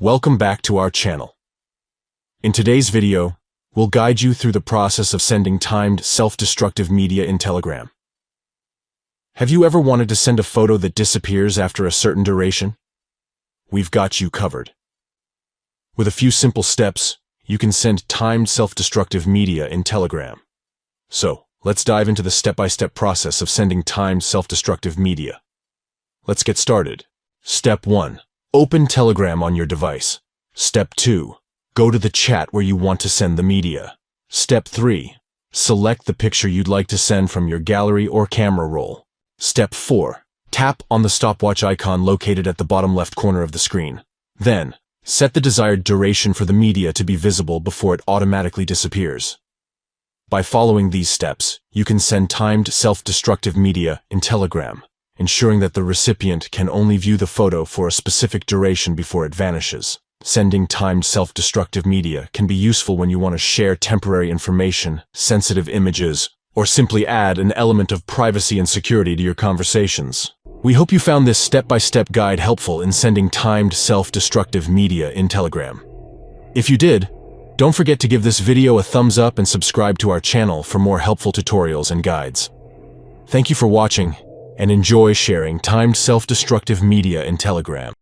Welcome back to our channel. In today's video, we'll guide you through the process of sending timed self-destructive media in Telegram. Have you ever wanted to send a photo that disappears after a certain duration? We've got you covered. With a few simple steps, you can send timed self-destructive media in Telegram. So, let's dive into the step-by-step process of sending timed self-destructive media. Let's get started. Step 1. Open Telegram on your device. Step 2. Go to the chat where you want to send the media. Step 3. Select the picture you'd like to send from your gallery or camera roll. Step 4. Tap on the stopwatch icon located at the bottom left corner of the screen. Then, set the desired duration for the media to be visible before it automatically disappears. By following these steps, you can send timed self-destructive media in Telegram, ensuring that the recipient can only view the photo for a specific duration before it vanishes. Sending timed self-destructive media can be useful when you want to share temporary information, sensitive images, or simply add an element of privacy and security to your conversations. We hope you found this step-by-step guide helpful in sending timed self-destructive media in Telegram. If you did, don't forget to give this video a thumbs up and subscribe to our channel for more helpful tutorials and guides. Thank you for watching, and enjoy sharing timed self-destructive media in Telegram.